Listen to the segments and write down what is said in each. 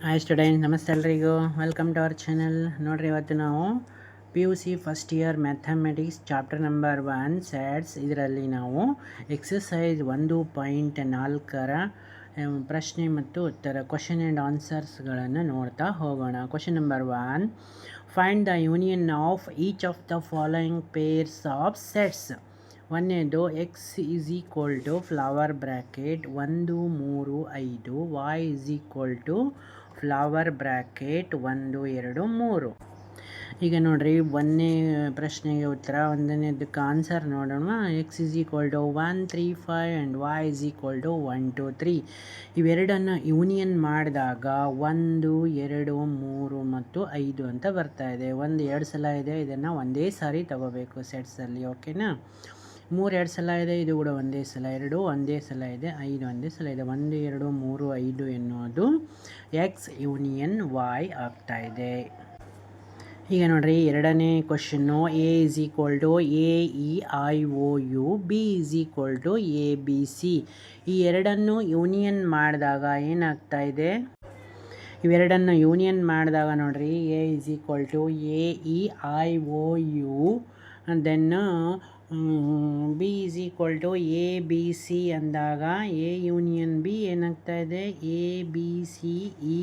Hi student, ನಮಸ್ತೆ ಎಲ್ರಿಗೂ. Welcome to our channel. ನೋಡಿರಿ, ಇವತ್ತು ನಾವು P U C first year mathematics chapter number 1 sets ಇದರಲ್ಲಿ ನಾವು ಎಕ್ಸಸೈಸ್ 1.4ರ ಪ್ರಶ್ನೆ ಮತ್ತು ಉತ್ತರ ಕ್ವಶನ್ ಆ್ಯಂಡ್ ಆನ್ಸರ್ಸ್ಗಳನ್ನು ನೋಡ್ತಾ ಹೋಗೋಣ. Question number 1, find the union of each of the following pairs of sets. ಒಂದನೇದು x is equal to flower bracket 1 3 5, y is equal to flower bracket 1 2 3. ಈಗ ನೋಡ್ರಿ, ಒಂದನೇ ಪ್ರಶ್ನೆಗೆ ಉತ್ತರ, ಒಂದನೇದಕ್ಕೆ ಆನ್ಸರ್ ನೋಡೋಣ. X is equal to 1 3 5 and y is equal to 1 2 3. ಇವೆರಡನ್ನು union ಮಾಡಿದಾಗ 1 2 3 ಮತ್ತು 5 ಅಂತ ಬರ್ತಾ ಇದೆ. 1 2 ಸಲ ಇದೆ, ಇದನ್ನು ಒಂದೇ ಸಾರಿ ತಗೋಬೇಕು ಸೆಟ್ಸಲ್ಲಿ. ಓಕೆನಾ? 3 2 ಸಲ ಇದೆ, ಇದು ಕೂಡ ಒಂದೇ ಸಲ. 2 ಒಂದೇ ಸಲ ಇದೆ, 5 ಒಂದೇ ಸಲ ಇದೆ. 1 2 3 5 ಎನ್ನುವುದು ಎಕ್ಸ್ ಯೂನಿಯನ್ ವೈ ಆಗ್ತಾ ಇದೆ. ಈಗ ನೋಡ್ರಿ, ಎರಡನೇ question, A is equal to A E I O U, B is equal to A B C. ಈ ಎರಡನ್ನು ಯೂನಿಯನ್ ಮಾಡಿದಾಗ ಏನಾಗ್ತಾ ಇದೆ? ಇವೆರಡನ್ನು ಯೂನಿಯನ್ ಮಾಡಿದಾಗ ನೋಡ್ರಿ, A is equal to A E I O U, then B is equal to A B C ಅಂದಾಗ A union B ಏನಾಗ್ತಾ ಇದೆ? A B C E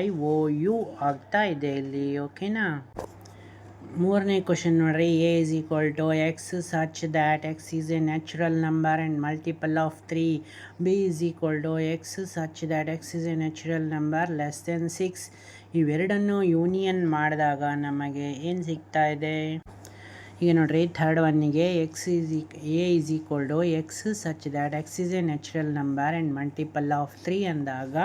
I O U ಆಗ್ತಾ ಇದೆ ಇಲ್ಲಿ. ಓಕೆನಾ? ಮೂರನೇ ಕ್ವಶನ್ ನೋಡ್ರಿ, A is equal to X such that X is a natural number and multiple of 3. B is equal to X such that X is a natural number less than 6. ಇವೆರಡನ್ನು union ಮಾಡಿದಾಗ ನಮಗೆ ಏನು ಸಿಗ್ತಾ ಇದೆ? ಈಗ ನೋಡ್ರಿ, third ಒನ್ನಿಗೆ x A is equal to X such that X is a natural number and multiple of 3 ಅಂದಾಗ,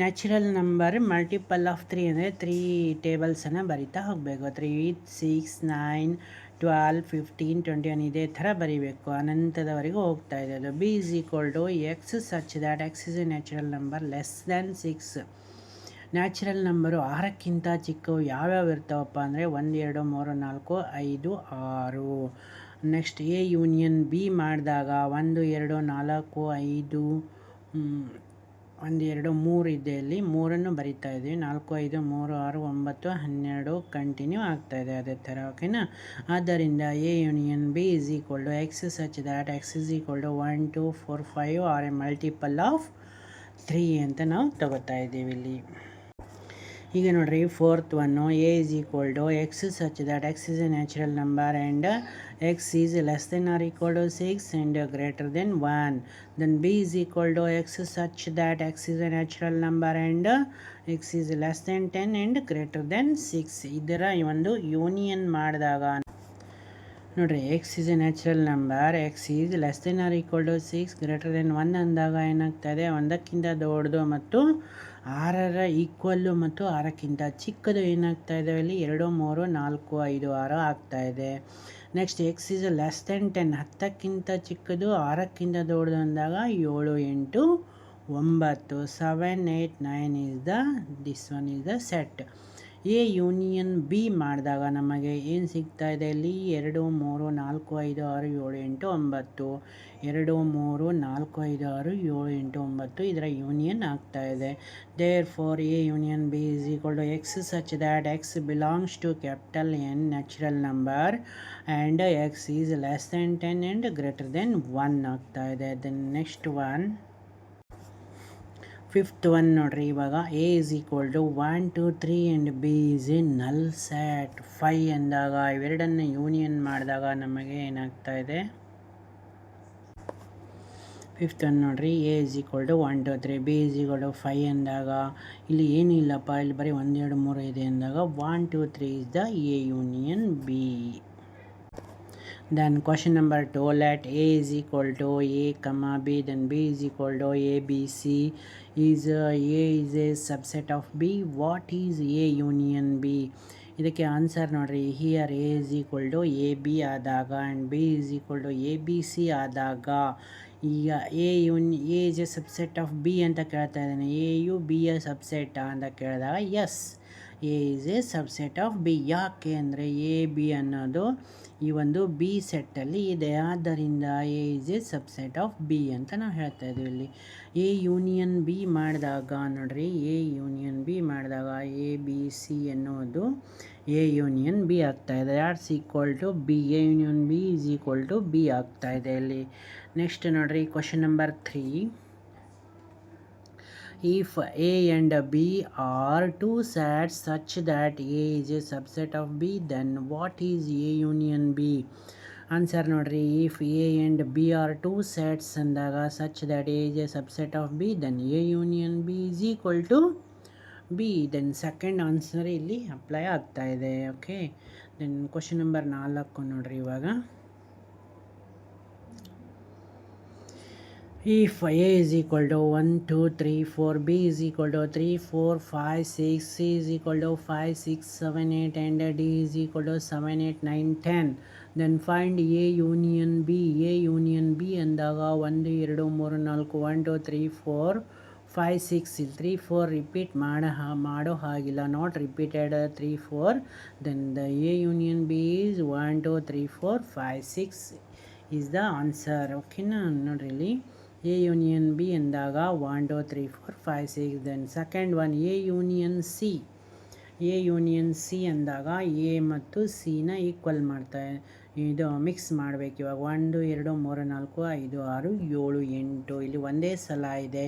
ನ್ಯಾಚುರಲ್ ನಂಬರ್ ಮಲ್ಟಿಪಲ್ ಆಫ್ 3 ಅಂದರೆ 3 ಟೇಬಲ್ಸನ್ನು ಬರಿತಾ ಹೋಗಬೇಕು. 3 6 9 12 15 21 ಇದೇ ಥರ ಬರೀಬೇಕು. ಅನಂತದವರೆಗೂ ಹೋಗ್ತಾ ಇದೆ ಅದು. B is equal to X such that X is a natural number less than 6. Natural number 6ಕ್ಕಿಂತ ಚಿಕ್ಕವು ಯಾವ್ಯಾವ ಇರ್ತಾವಪ್ಪ ಅಂದರೆ 1 2 3 4 5 6. ನೆಕ್ಸ್ಟ್ ಎ ಯೂನಿಯನ್ ಬಿ ಮಾಡಿದಾಗ 1 2 4 5 1 2 3 ಇದೆ, ಇಲ್ಲಿ 3 ಬರಿತಾ ಇದ್ದೀವಿ. 4 5 3 6 9 12 ಕಂಟಿನ್ಯೂ ಆಗ್ತಾ ಇದೆ ಅದೇ ಥರ. ಓಕೆನಾ? ಆದ್ದರಿಂದ A union B is equal to X such that X is equal to 1 2 4 5 or a multiple of 3 ಅಂತ ನಾವು ತಗೋತಾ ಇದ್ದೀವಿ ಇಲ್ಲಿ. ಈಗ ನೋಡ್ರಿ, fourth one, A is equal to X such that X is a natural number and X is less than or equal to 6 and greater than 1. Then B is equal to X such that X is a natural number and X is less than 10 and greater than 6. ಇದರ ಒಂದು union ಮಾಡಿದಾಗ ನೋಡ್ರಿ, X is a natural number, X is less than or equal to 6 greater than 1 ಅಂದಾಗ ಏನಾಗ್ತಾ ಇದೆ? 1ಕ್ಕಿಂತ ದೊಡ್ಡದು ಮತ್ತು 6ರ equal ಮತ್ತು 6ಕ್ಕಿಂತ ಚಿಕ್ಕದು ಏನಾಗ್ತಾ ಇದೆ ಇಲ್ಲಿ? 2 3 4 5 6 ಆಗ್ತಾ ಇದೆ. Next X is less than 10, 10ಕ್ಕಿಂತ ಚಿಕ್ಕದು 6ಕ್ಕಿಂತ ದೊಡ್ಡದು ಅಂದಾಗ 7 8 9 7 8 9 is this one is the set. A union B ಮಾಡಿದಾಗ ನಮಗೆ ಏನು ಸಿಗ್ತಾ ಇದೆ ಇಲ್ಲಿ? 2 3 4 5 6 7 8 9 2 3 4 5 6 7 8 9 ಇದರ ಯೂನಿಯನ್ ಆಗ್ತಾ ಇದೆ. Therefore A union B is equal to X such that X belongs to capital N natural number and X is less than 10 and greater than 1 ಆಗ್ತಾ ಇದೆ. Then next one, fifth one ನೋಡ್ರಿ, ಇವಾಗ A is equal to 1 2 3 and B is a null set 5 ಅಂದಾಗ ಇವೆರಡನ್ನು union ಮಾಡಿದಾಗ ನಮಗೆ ಏನಾಗ್ತಾ ಇದೆ? ಫಿಫ್ತ್ ಒನ್ ನೋಡ್ರಿ, A is equal to 1 2 3, B is equal to 5 ಅಂದಾಗ ಇಲ್ಲಿ ಏನಿಲ್ಲಪ್ಪ, ಇಲ್ಲಿ ಬರೀ 1 2 3 ಇದೆ ಅಂದಾಗ 1 2 3 is the A union B. Then question number 2, let A is equal to A comma B, then B is equal to A B C. Is A is a subset of B. What is A union B? ಇದಕ್ಕೆ answer ನೋಡ್ರಿ, here A is equal to A B ಆದಾಗ and B is equal to A B C ಆದಾಗ, ಈಗ A is a subset of B ಅಂತ ಕೇಳ್ತಾ ಇದ್ದಾನೆ. A ಯು B ಯ ಸಬ್ಸೆಟ್ ಅಂತ ಕೇಳಿದಾಗ yes, A is a subset of B. ಯಾಕೆ ಅಂದರೆ ಎ ಬಿ ಅನ್ನೋದು ಈ ಒಂದು ಬಿ ಸೆಟ್ಟಲ್ಲಿ ಇದೆ, ಆದ್ದರಿಂದ A is a subset of B ಅಂತ ನಾವು ಹೇಳ್ತಾ ಇದ್ದೀವಿ. ಇಲ್ಲಿ ಎ ಯೂನಿಯನ್ ಬಿ ಮಾಡಿದಾಗ ನೋಡ್ರಿ, ಎ ಯೂನಿಯನ್ ಬಿ ಮಾಡಿದಾಗ ಎ ಬಿ ಸಿ ಎನ್ನುವುದು ಎ ಯೂನಿಯನ್ ಬಿ ಆಗ್ತಾಯಿದೆ. Arts equal to B, A union B is equal to B ಆಗ್ತಾಯಿದೆ ಇಲ್ಲಿ. ನೆಕ್ಸ್ಟ್ ನೋಡ್ರಿ question number 3. If A and B are two sets such that A is a subset of B, then what is A union B? Answer ನೋಡ್ರಿ, if A and B are two sets ಅಂದಾಗ such that A is a subset of B, then A union B is equal to B. then second answer ಇಲ್ಲಿ apply ಆಗ್ತಾ ಇದೆ. Okay, then question number 4 ನೋಡ್ರಿ ಇವಾಗ. If A is equal to 1, 2, 3, 4, B is equal to 3, 4, 5, 6, C is equal to 5, 6, 7, 8 and D is equal to 7, 8, 9, 10, then find A union B. A union B ಅಂದಾಗ 1, 2, 3, 4, 1, 2, 3, 4, 5, 6 ಇಲ್ಲಿ 3, 4 repeat ಮಾಡೋ ಹಾಗಿಲ್ಲ, not repeated 3, 4, then the A union B is 1, 2, 3, 4, 5, 6 is the answer. ಓಕೆನಾ, ನೋಡ್ರಿ ಇಲ್ಲಿ A union B ಎಂದಾಗ 1, 2, 3, 4, 5, 6. Then second one A union C. A union C ಅಂದಾಗ A ಮತ್ತು ಸಿನ ಈಕ್ವಲ್ ಇದು ಮಿಕ್ಸ್ ಮಾಡಬೇಕು ಇವಾಗ. 1, 2, 3, 4, 5, 6, 7, 8 ಇಲ್ಲಿ ಒಂದೇ ಸಲ ಇದೆ.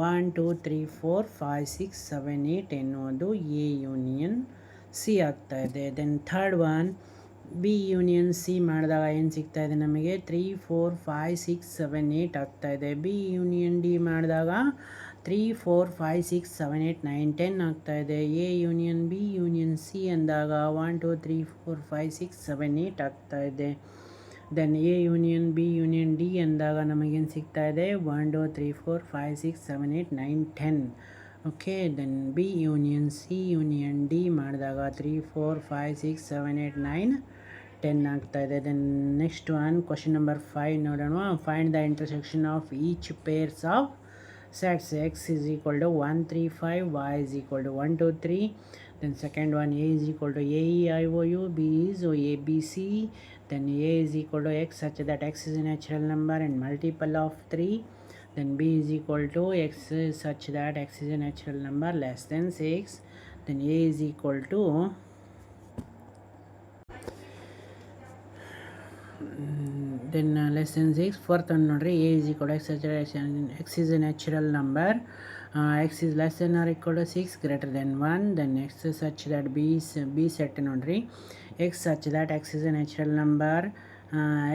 1, 2, 3, 4, 5, 6, 7, 8 ಎನ್ನುವುದು ಎ ಯೂನಿಯನ್ ಸಿ ಆಗ್ತಾಯಿದೆ. Then third one B union C ಮಾಡಿದಾಗ ಏನು ಸಿಗ್ತಾಯಿದೆ ನಮಗೆ? 3, 4, 5, 6, 7, 8 ಆಗ್ತಾಯಿದೆ. ಬಿ ಯೂನಿಯನ್ ಡಿ ಮಾಡಿದಾಗ 3, 4, 5, 6, 7, 8, 9, 10 ಆಗ್ತಾಯಿದೆ. A union B union C ಅಂದಾಗ 1, 2, 3, 4, 5, 6, 7, 8 ಆಗ್ತಾಯಿದೆ. Then A union B union D ಅಂದಾಗ ನಮಗೇನು ಸಿಗ್ತಾಯಿದೆ? 1, 2, 3, 4, 5, 6, 7, 8, 9, 10. Okay, then B union C union D ಮಾಡಿದಾಗ 3, 4, 5, 6, 7, 8, 9, 10 ಆಗ್ತಾಯಿದೆ. Then next one question number 5 ನೋಡೋಣ. Find the intersection of each pairs of sets. X is equal to 1, 3, 5, Y is equal to 1, 2, 3. Then second one A is equal to A E I O U, B is A B C. Then A is equal to X such that X is a natural number and multiple of 3. Then B is equal to X such that X is a natural number less than 6. Then A is equal to less than 6. Fourth one ನೋಡ್ರಿ, A is equal to X such that X is a natural number, X is less than or equal to 6 greater than 1. then X such that B set ನೋಡ್ರಿ, X such that X is a natural number,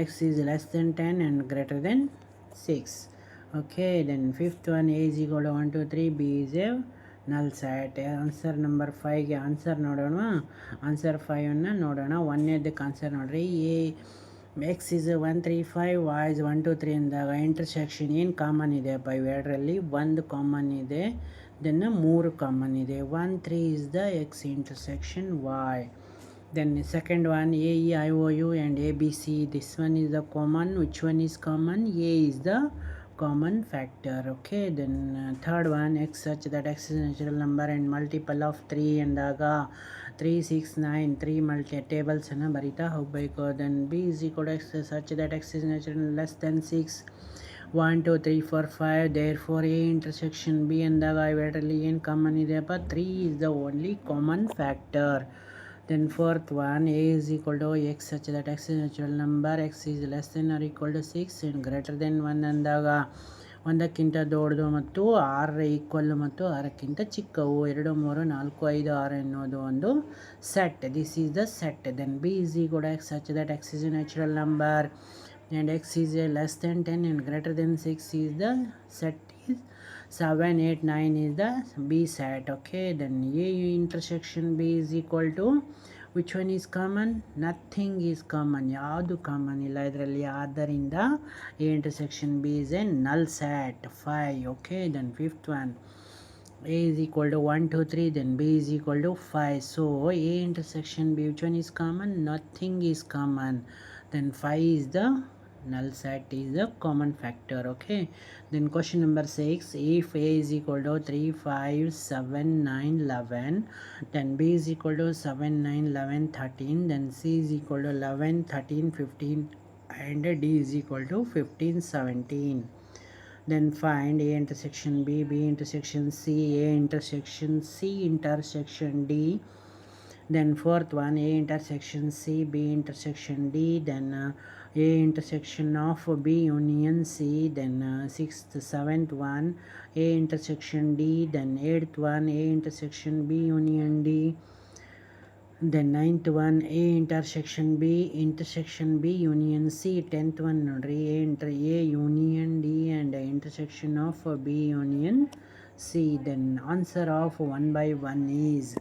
X is less than 10 and greater than 6. okay, then fifth one A is equal to 1, 2, 3, B is a null set. Answer number 5ಗೆ answer ನೋಡೋಣ. Answer 5ಅನ್ನು ನೋಡೋಣ. ಒಂದನೇದಕ್ಕೆ answer ನೋಡ್ರಿ, X is 1, 3, 5, Y is 1, 2, 3 ಅಂದಾಗ intersection ಏನು common ಇದೆ ಅಪ್ಪ ಇವೆರಡರಲ್ಲಿ? 1 ಕಾಮನ್ ಇದೆ, ದೆನ್ 3 ಕಾಮನ್ ಇದೆ. 1, 3 is the X intersection Y. then second one A E I O U and A B C, this one is the common. which one is common? A is the common factor. okay, then third one X such that X is a natural number and multiple of 3 ಅಂದಾಗ 3, 6, 9 3 tables ಅನ್ನು ಬರಿತಾ ಹೋಗಬೇಕು. then B is equal to X such that X is natural less than 6. 1, 2, 3, 4, 5. therefore A intersection B ಅಂದಾಗ ಇವೆರಡರಲ್ಲಿ ಏನು common ಇದೆಯಪ್ಪ? 3 is the only common factor. then fourth one A is equal to X such that X is a natural number, X is less than or equal to 6 and greater than 1 ಅಂದಾಗ ಒಂದಕ್ಕಿಂತ ದೊಡ್ಡದು ಮತ್ತು 6 equal ಮತ್ತು 6ಕ್ಕಿಂತ ಚಿಕ್ಕವು. 2, 3, 4, 5, 6 ಎನ್ನುವುದು ಒಂದು set. This is the set. Then B is equal to X such that X is a natural number and X is a less than 10 and greater than 6 is the set is 7, 8, 9 is the B set. okay, then A intersection B is equal to which one is common? nothing is common. ಯಾವುದು common ಇಲ್ಲ ಇದರಲ್ಲಿ, ಆದ್ದರಿಂದ A intersection B is a null set. 5. okay, then fifth one A is equal to 1, 2, 3, then B is equal to 5. so A intersection B, which one is common? nothing is common. then 5 is the null set is a common factor. Okay, then question number 6, if a is equal to 3 5 7 9 11, then b is equal to 7 9 11 13, then c is equal to 11 13 15, and d is equal to 15 17. Then find a intersection b, b intersection c, a intersection c intersection d. Then fourth one, a intersection c, b intersection d. Then a intersection of b union c. Then sixth seventh one, a intersection d. Then eighth one, a intersection b union d. Then ninth one, a intersection b union c. 10th one nodri, a union d and intersection of b union c. Then answer of 1 by 1 is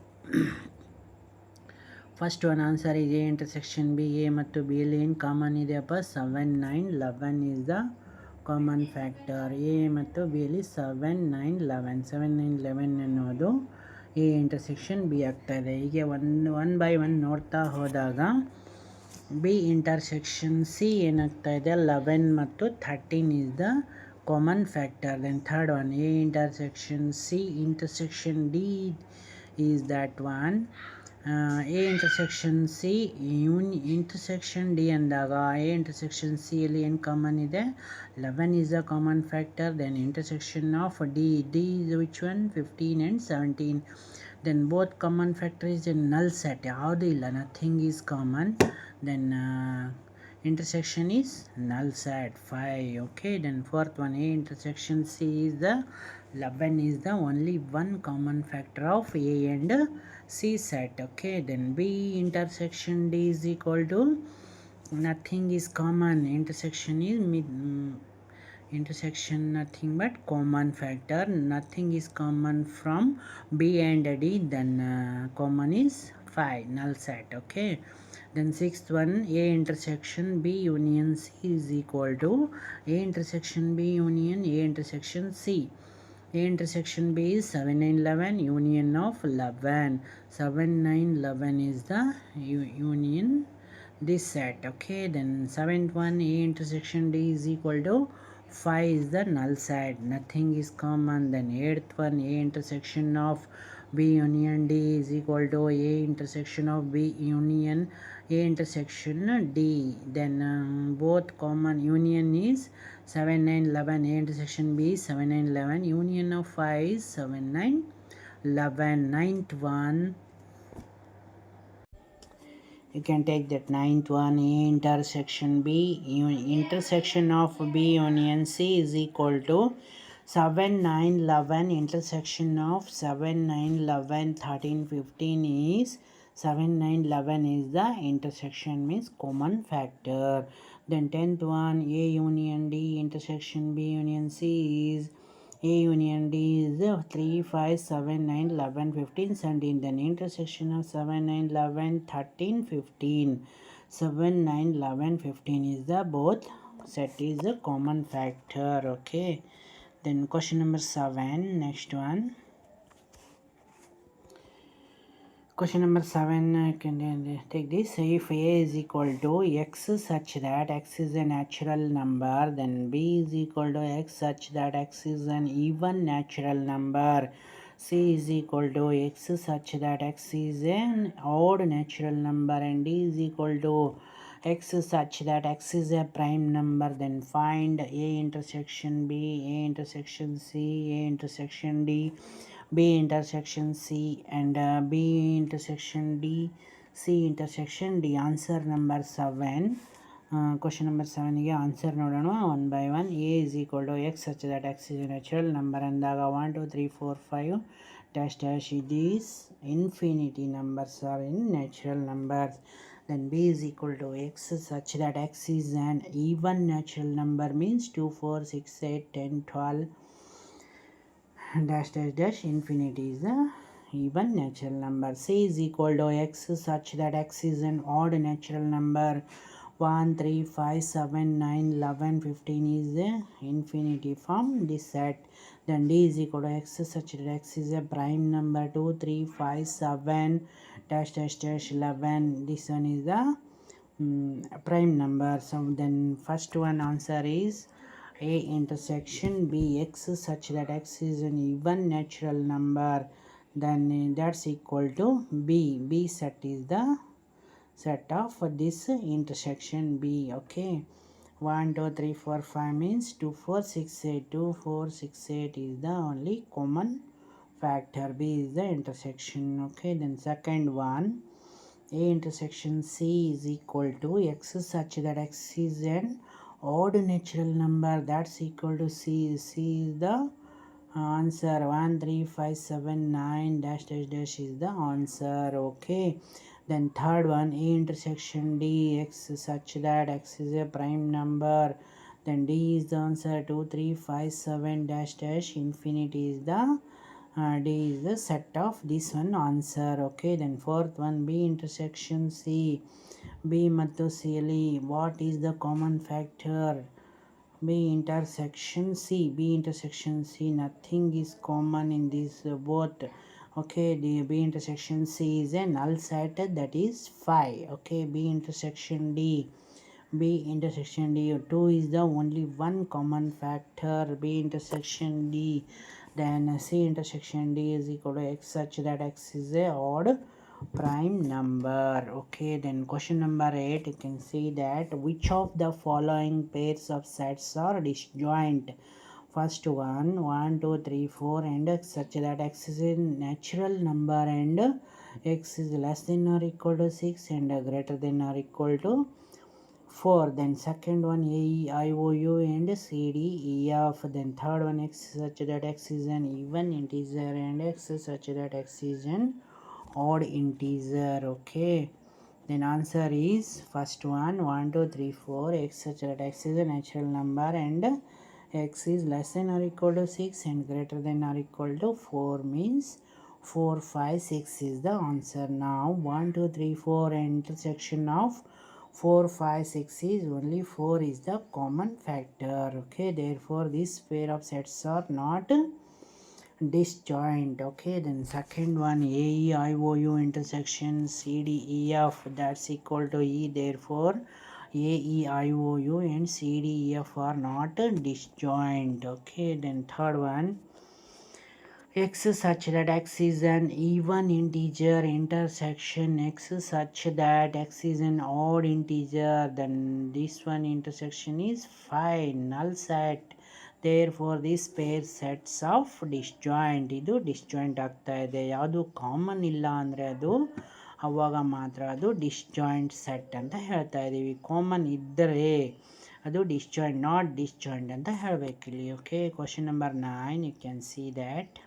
first one answer is a intersection b, a ಮತ್ತು b ಯಲ್ಲಿ ಏನು common ಇದೆಯಪ್ಪ 7 9 11 is the common factor. a ಮತ್ತು b ಯಲ್ಲಿ 7 9 11 7 9 11 ಅನ್ನೋದು A intersection B ಆಗ್ತಾ ಇದೆ. ಹೀಗೆ ಒನ್ ಬೈ ಒನ್ ನೋಡ್ತಾ ಹೋದಾಗ ಬಿ ಇಂಟರ್ಸೆಕ್ಷನ್ ಸಿ ಏನಾಗ್ತಾ ಇದೆ 11 ಮತ್ತು 13 is the common factor. Then third one, A intersection C intersection D is that one. A intersection C intersection D ಅಂದಾಗ ಎ ಇಂಟರ್ಸೆಕ್ಷನ್ ಸಿ ಯಲ್ಲಿ ಏನು ಕಾಮನ್ ಇದೆ 11 is a common factor. Then intersection of d is which one 15 and 17. Then both common factor is a null set, ಯಾವುದು ಇಲ್ಲ, nothing is common. Then intersection is null set 5. Okay, then fourth one, a intersection c is the 11 is the only one common factor of a and c set. Okay, then b intersection d is equal to nothing is common, intersection is intersection nothing but common factor, nothing is common from b and d, then common is 5, null set. Okay, then sixth one, a intersection b union c is equal to a intersection b union a intersection c. A intersection b is 7 9 11 union of 11, 7 9 11 is the union this set. Okay, then seventh one, a intersection d is equal to 5 is the null set, nothing is common. Then eighth one, a intersection of b union d is equal to a intersection of b union a intersection d. Then both common, union is 7 9 11, a intersection b is 7 9 11, union of 5 is 7 9 11. Ninth one, you can take that ninth one, a intersection b intersection of b union c is equal to 7 9 11, intersection of 7 9 11 13 15 is 7 9 11 is the intersection, means common factor. Then 10th one, a union d intersection b union c is a union d is 3 5 7 9 11 15 17. Then intersection of 7 9 11 13 15, 7 9 11 15 is the both set is the common factor. Okay, then question number 7, next one. Question number 7, I can take this. If a is equal to x such that x is a natural number, then b is equal to x such that x is an even natural number, c is equal to x such that x is an odd natural number, and d is equal to x such that x is a prime number, then find a intersection b, a intersection c, a intersection d, b intersection c, and b intersection d, c intersection d. Answer number 7. Question number 7 ಗೆ answer ನೋಡೋಣ one by one. a is equal to x such that x is a natural number ಅಂದಾಗ 1 2 3 4 5 dash dash, these infinity numbers are in natural numbers. Then b is equal to x such that x is an even natural number, means 2 4 6 8 10 12 dash dash dash, infinity is the even natural number. C is equal to x such that x is an odd natural number, 1 3 5 7 9 11 15 is the infinity from this set. Then d is equal to x such that x is a prime number, 2 3 5 7 dash dash dash 11, this one is the prime number. So then first one answer is A intersection B x such that x is an even natural number, then that's equal to B set is the set of this intersection B. Okay, 1 2 3 4 5 means 2 4 6 8. 2 4 6 8 is the only common factor. B is the intersection. Okay, then second one, A intersection C is equal to x such that x is an odd natural number, that's equal to C. C is the answer. 1 3 5 7 9 dash dash dash is the answer. Okay, then third one, A intersection D x such that x is a prime number, then D is the answer. 2 3 5 7 dash dash infinity is the D is the set of this one answer. Okay, then fourth one, B intersection C. B ಮತ್ತು C ಅಲ್ಲಿ what is the common factor? B intersection C. B intersection C, nothing is common in this both. Okay, the B intersection C is a null set, that is 5. Okay, B intersection D. B intersection D, 2 is the only one common factor. B intersection D. Then C intersection D is equal to x such that x is a odd prime number. Okay, then question number 8, you can see that which of the following pairs of sets are disjoint? First one, 1 2 3 4 and x such that x is a natural number and x is less than or equal to 6 and greater than or equal to 4. Then second one, A E I O U and C D E F. Then third one, x such that x is an even integer and x such that x is an odd integer. Okay, then answer is first one, 1 2 3 4, x such that x is a natural number and x is less than or equal to 6 and greater than or equal to 4 means 4 5 6 is the answer. Now 1 2 3 4 intersection of 4 5 6 is only 4 is the common factor. Okay, therefore this pair of sets are not disjoint. Okay, then second one, A E I O U intersection C D E F, that's equal to E, therefore A E I O U and C D E F are not disjoint. Okay, then third one, x such that x is an even integer intersection x such that x is an odd integer, then this one intersection is 5 null set, therefore this pair sets of disjoint. ಇದು disjoint ಆಗ್ತಾ ಇದೆ, ಯಾವುದು common ಇಲ್ಲ ಅಂದರೆ ಅದು ಅವಾಗ ಮಾತ್ರ ಅದು ಡಿಸ್ಜಾಯಿಂಟ್ ಸೆಟ್ ಅಂತ ಹೇಳ್ತಾ ಇದ್ದೀವಿ. ಕಾಮನ್ ಇದ್ದರೆ ಅದು ಡಿಸ್ಜಾಯಿಂಟ್ ನಾಟ್ ಡಿಸ್ಜಾಯಿಂಟ್ ಅಂತ ಹೇಳಬೇಕಿಲ್ಲಿ. Okay, question number 9, you can see that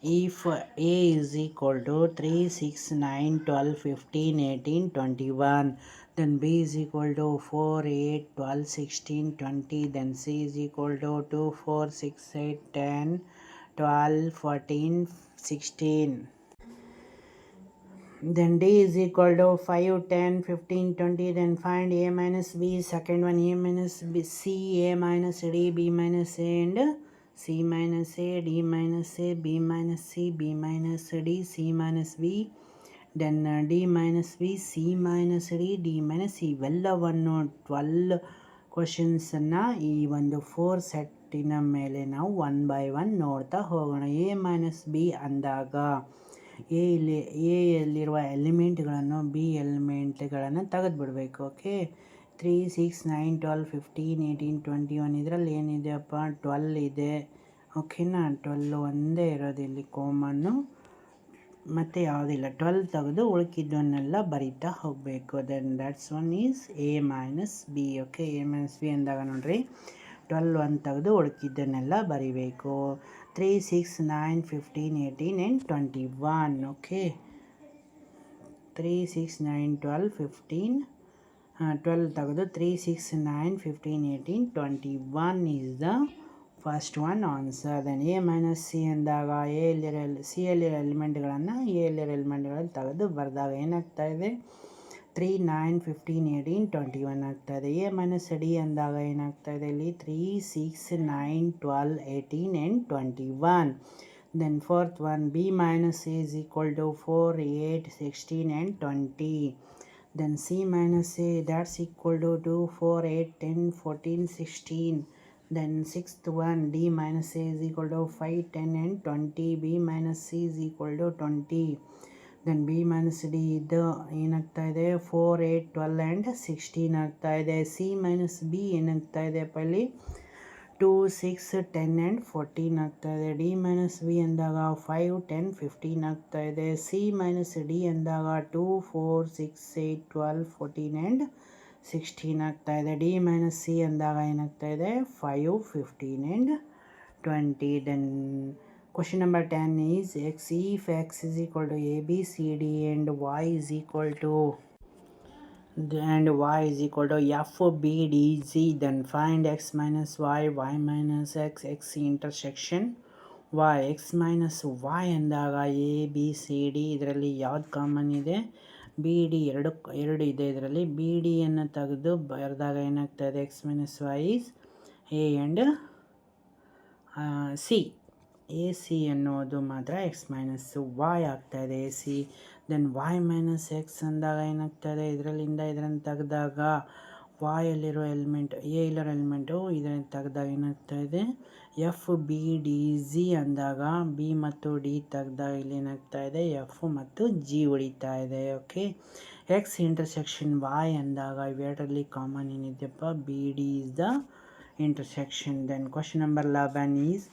if A is equal to 3 6 9 12 15 18 21, then B is equal to 4 8 12 16 20, then C is equal to 2 4 6 8 10 12 14 16, then D is equal to 5 10 15 20, then find A minus B. Second one, A minus B, C, A minus D, B minus A and C minus A, D minus A, B minus C, B minus D, C minus B, then D minus B, C minus D, D minus C. ಇವೆಲ್ಲವನ್ನು 12 ಕ್ವಶನ್ಸನ್ನು ಈ ಒಂದು 4 ಸೆಟ್ಟಿನ ಮೇಲೆ ನಾವು 1 by 1 ನೋಡ್ತಾ ಹೋಗೋಣ. A minus B ಅಂದಾಗ ಎಲ್ಲಿರುವ ಎಲಿಮೆಂಟ್ಗಳನ್ನು B ಎಲಿಮೆಂಟ್ಗಳನ್ನು ತೆಗೆದುಬಿಡಬೇಕು. Okay, 3 6 9 12 15 18 21 ಇದರಲ್ಲಿ ಏನಿದೆಯಪ್ಪ 12 ಇದೆ. ಓಕೆನಾ, 12 ಒಂದೇ ಇರೋದು ಇಲ್ಲಿ ಕಾಮನ್ನು, ಮತ್ತು ಯಾವುದಿಲ್ಲ. 12 ತೆಗೆದು ಉಳ್ಕಿದ್ದನ್ನೆಲ್ಲ ಬರಿತಾ ಹೋಗಬೇಕು. Then that's one is A minus B. Okay, A minus B ಅಂದಾಗ ನೋಡ್ರಿ 12 1 ತೆಗೆದು ಉಳ್ಕಿದ್ದನ್ನೆಲ್ಲ ಬರಿಬೇಕು. 3 6 9 15 18 and 21. ಓಕೆ, 3 6 9 12 15 12 ತೆಗೆದು 3 6 9 15 18 21 is the first one answer. Then A minus C ಅಂದಾಗ ಸಿ ಯಲ್ಲಿರೋ ಎಲಿಮೆಂಟ್ಗಳನ್ನು ಎಲಿಮೆಂಟ್ಗಳನ್ನು ತೆಗೆದು ಬರೆದಾಗ ಏನಾಗ್ತಾ ಇದೆ 3 9 15 18 21 ಆಗ್ತಾ ಇದೆ. ಎ ಮೈನಸ್ ಡಿ ಅಂದಾಗ ಏನಾಗ್ತಾ ಇದೆ ಇಲ್ಲಿ 3 6 9 12 18 and 21. Then fourth one, B minus A is equal to 4 8 16 and 20. then C minus A, that's equal to 2, 4, 8, 10, 14, 16. Then sixth one, D minus A is equal to 5, 10 and 20. B minus C is equal to 20. Then B minus D ಇದು ಏನಾಗ್ತಾ ಇದೆ 4, 8, 12 and 16 ಆಗ್ತಾ ಇದೆ. C minus B ಏನಾಗ್ತಾ ಇದೆ ಪಲ್ಲಿ 2, 6, 10 and 14 ಆಗ್ತಾ ಇದೆ. D minus B ಅಂದಾಗ 5, 10, 15 ಆಗ್ತಾ ಇದೆ. C minus D ಅಂದಾಗ 2, 4, 6, 8, 12, 14 and 16 ಆಗ್ತಾ ಇದೆ. D minus C ಅಂದಾಗ ಏನಾಗ್ತಾ ಇದೆ 5, 15 and 20. Then question number 10 is if x is equal to a b c d and y is equal to f b d z, then find x minus y, y minus x, x intersection y. x minus y ಅಂದಾಗ a b c d ಇದರಲ್ಲಿ ಯಾವ್ದು common ಇದೆ? B D ಎರಡು ಇದೆ. ಇದರಲ್ಲಿ B ಡಿಯನ್ನು ತೆಗೆದು ಬರೆದಾಗ ಏನಾಗ್ತಾ ಇದೆ x minus y is a and c. A C ಅನ್ನೋದು ಮಾತ್ರ ಎಕ್ಸ್ ಮೈನಸ್ ವಾಯ್ ಆಗ್ತಾಯಿದೆ A C. Then Y minus X ಅಂದಾಗ ಏನಾಗ್ತಾಯಿದೆ ಇದರಲ್ಲಿಂದ ಇದನ್ನು ತೆಗೆದಾಗ ವಾಯಲ್ಲಿರೋ ಎಲಿಮೆಂಟ್ ಎ ಇಲ್ಲರೋ ಎಲಿಮೆಂಟು ಇದನ್ನು ತೆಗೆದಾಗ ಏನಾಗ್ತಾಯಿದೆ ಎಫ್ ಬಿ ಡಿ ಝಿ ಅಂದಾಗ ಬಿ ಮತ್ತು ಡಿ ತೆಗೆದಾಗ ಇಲ್ಲಿ ಏನಾಗ್ತಾಯಿದೆ ಎಫ್ ಮತ್ತು ಜಿ ಉಳಿತಾ ಇದೆ. ಓಕೆ, ಎಕ್ಸ್ ಇಂಟರ್ಸೆಕ್ಷನ್ ವಾಯ್ ಅಂದಾಗ ಇವೆರಡರಲ್ಲಿ ಕಾಮನ್ ಏನಿದೆಯಪ್ಪ B D is the intersection. Then question number 11 is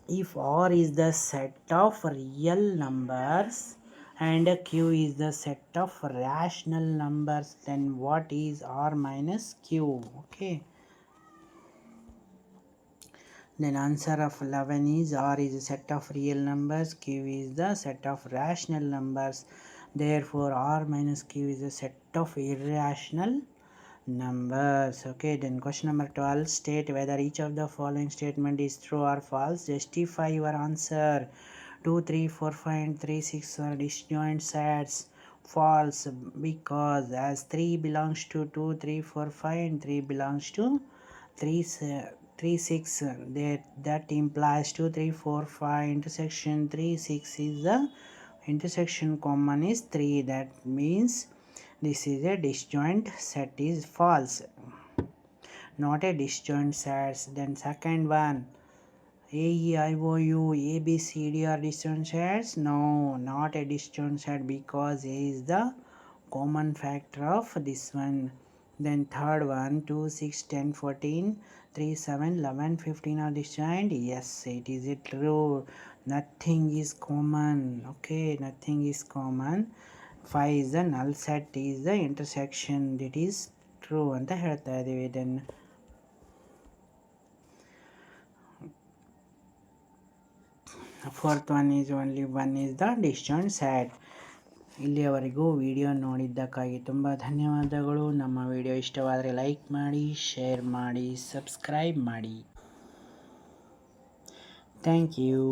if R is the set of real numbers and Q is the set of rational numbers, then what is R minus Q? Okay, then answer of 11 is R is a set of real numbers, Q is the set of rational numbers. Therefore R minus Q is a set of irrational numbers. Okay, then question number 12, state whether each of the following statement is true or false. Justify your answer. 2, 3, 4, 5 and 3, 6 are disjoint sets. False, because as 3 belongs to 2, 3, 4, 5 and 3 belongs to 3, 6, that implies 2, 3, 4, 5 intersection 3, 6 is the intersection common is 3. That means this is a disjoint set, is false, not a disjoint set. Then second one, A, E, I, O, U, A, B, C, D are disjoint sets. No, not a disjoint set because A is the common factor of this one. Then third one, 2, 6, 10, 14, 3, 7, 11, 15 are disjoint. Yes, it is true. Nothing is common. Okay, nothing is common. 5 is the null set, is the intersection. That is true ಅಂತ ಹೇಳ್ತಾ ಇದ್ದೀವಿ. Then fourth one is only one is the disjoint set. ಇಲ್ಲಿಯವರೆಗೂ video ನೋಡಿದ್ದಕ್ಕಾಗಿ ತುಂಬ ಧನ್ಯವಾದಗಳು. ನಮ್ಮ video ಇಷ್ಟವಾದರೆ like ಮಾಡಿ, ಶೇರ್ ಮಾಡಿ, ಸಬ್ಸ್ಕ್ರೈಬ್ ಮಾಡಿ. Thank you.